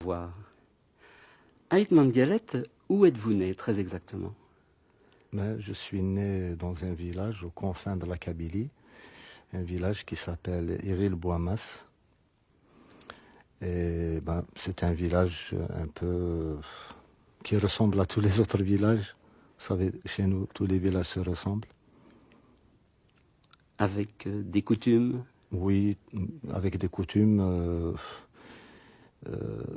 voir. À Hitmanguelette, où êtes-vous né très exactement? Mais je suis né dans un village aux confins de la Kabylie, un village qui s'appelle Iril-Bouamas. Et c'est un village un peu qui ressemble à tous les autres villages. Vous savez, chez nous, tous les villages se ressemblent. Avec des coutumes? Oui, avec des coutumes.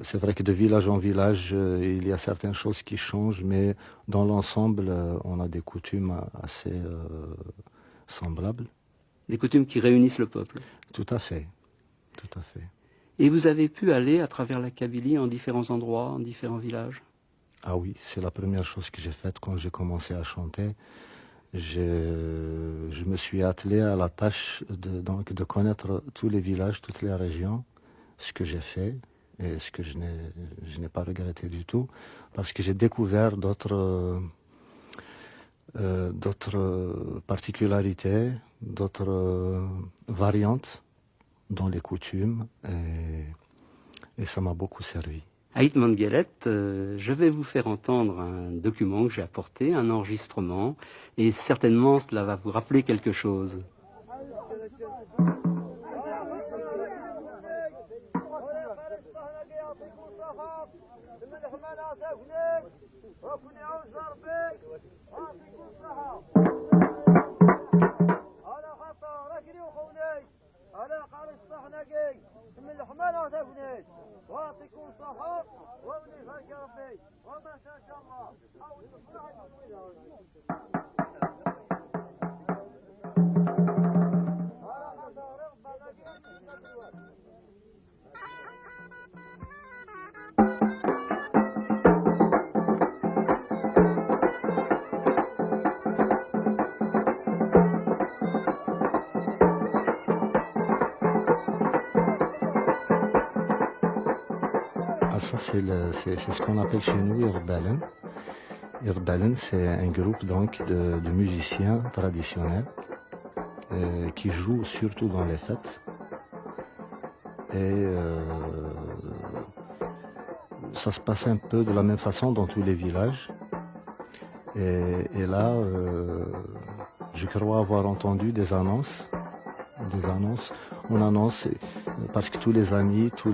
C'est vrai que de village en village, il y a certaines choses qui changent, mais dans l'ensemble, on a des coutumes assez semblables. Des coutumes qui réunissent le peuple? Tout à fait, tout à fait. Et vous avez pu aller à travers la Kabylie en différents endroits, en différents villages? Ah oui, c'est la première chose que j'ai faite quand j'ai commencé à chanter. Je me suis attelé à la tâche de connaître tous les villages, toutes les régions, ce que j'ai fait et ce que je n'ai pas regretté du tout, parce que j'ai découvert d'autres particularités, d'autres variantes dans les coutumes, et ça m'a beaucoup servi. À Hitmanguelette, je vais vous faire entendre un document que j'ai apporté, un enregistrement, et certainement cela va vous rappeler quelque chose. Ça, c'est ce qu'on appelle chez nous Irbalen. Irbalen, c'est un groupe donc de musiciens traditionnels qui jouent surtout dans les fêtes. Et ça se passe un peu de la même façon dans tous les villages. Et là, je crois avoir entendu des annonces. On annonce parce que tous les amis, tous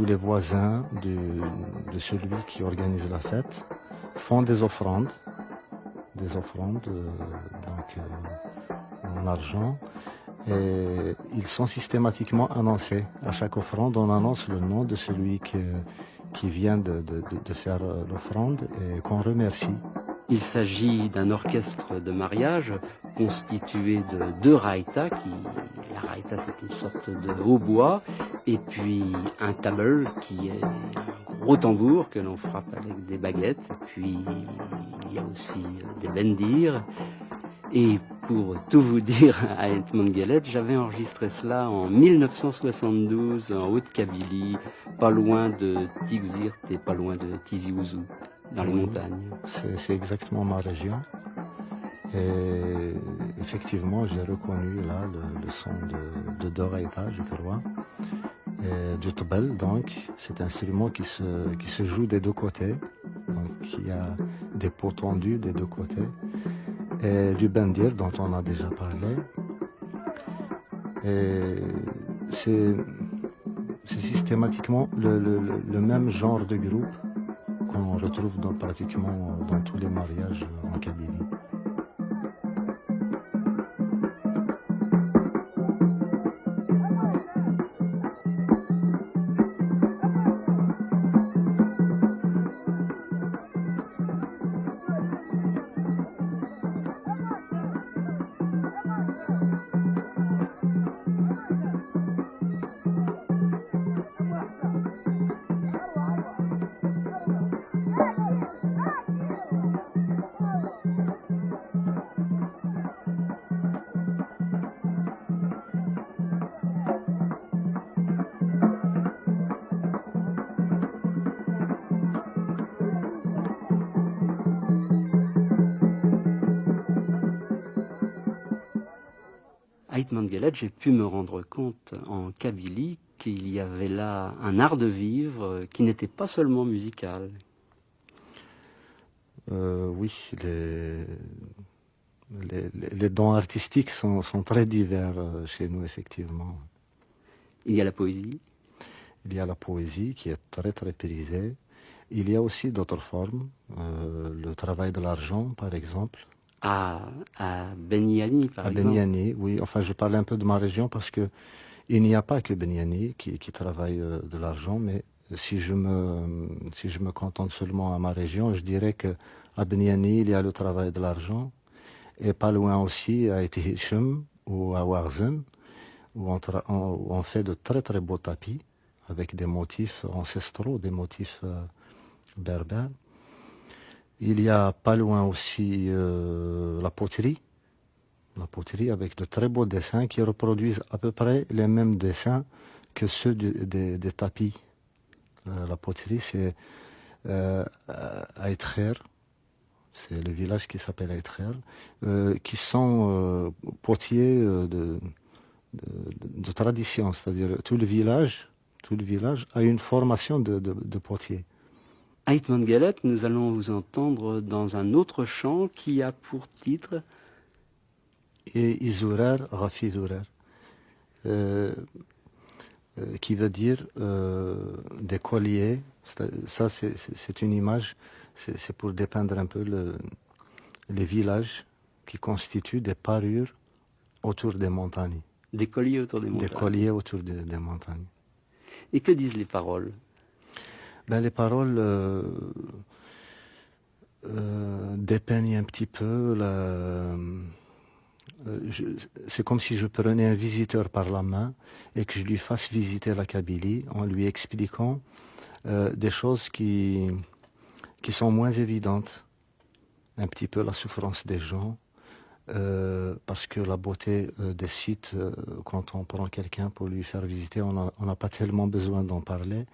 les voisins de celui qui organise la fête font des offrandes en argent, et ils sont systématiquement annoncés. À chaque offrande, on annonce le nom de celui qui vient de faire l'offrande et qu'on remercie. Il s'agit d'un orchestre de mariage constitué de 2 raïtas. La raïta, c'est une sorte de hautbois, et puis un tabel qui est un gros tambour que l'on frappe avec des baguettes. Et puis il y a aussi des bendirs. Et pour tout vous dire, à Hitmanguelette, j'avais enregistré cela en 1972 en Haute-Kabylie, pas loin de Tixirt et pas loin de Tizi Ouzou, dans les montagnes. C'est exactement ma région. Et effectivement, j'ai reconnu là le son de Doraïta, je crois. Et du tbel, donc, cet instrument qui se joue des deux côtés. Donc, il y a des pots tendus des deux côtés. Et du bendir, dont on a déjà parlé. Et c'est systématiquement le même genre de groupe qu'on retrouve pratiquement dans tous les mariages en Kabylie. À Ait Mangelet, j'ai pu me rendre compte en Kabylie qu'il y avait là un art de vivre qui n'était pas seulement musical. Oui, les dons artistiques sont très divers chez nous, effectivement. Il y a la poésie. Il y a la poésie qui est très très prisée. Il y a aussi d'autres formes, le travail de l'argent, par exemple. À Beniani, par exemple. À Beniani, oui. Enfin, je parle un peu de ma région parce que il n'y a pas que Beniani qui travaille de l'argent, mais si je me contente seulement à ma région, je dirais que à Beniani, il y a le travail de l'argent, et pas loin aussi à Eti Hichem ou à Warzen, où on fait de très très beaux tapis avec des motifs ancestraux, des motifs berbères. Il y a pas loin aussi la poterie avec de très beaux dessins qui reproduisent à peu près les mêmes dessins que ceux des tapis. La poterie, c'est Aitrer, c'est le village qui s'appelle Aitrer, qui sont potiers de tradition, c'est-à-dire tout le village a une formation de potier. Ait Mangelet, nous allons vous entendre dans un autre chant qui a pour titre Et Izurer, Rafi Izurer, qui veut dire des colliers. Ça, c'est une image, c'est pour dépeindre un peu les villages qui constituent des parures autour des montagnes. Des colliers autour des montagnes. Des colliers autour des montagnes. Et que disent les paroles? Ben, les paroles dépeignent un petit peu c'est comme si je prenais un visiteur par la main et que je lui fasse visiter la Kabylie en lui expliquant des choses qui sont moins évidentes. Un petit peu la souffrance des gens, parce que la beauté des sites, quand on prend quelqu'un pour lui faire visiter, on n'a pas tellement besoin d'en parler,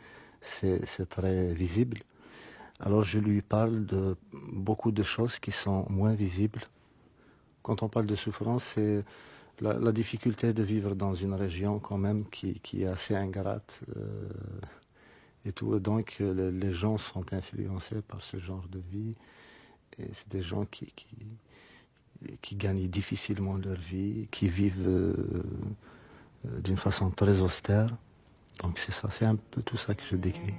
c'est très visible. Alors je lui parle de beaucoup de choses qui sont moins visibles. Quand on parle de souffrance, c'est la difficulté de vivre dans une région quand même qui est assez ingrate et tout. Donc les gens sont influencés par ce genre de vie. Et c'est des gens qui gagnent difficilement leur vie, qui vivent d'une façon très austère. Donc c'est ça, c'est un peu tout ça que je décris.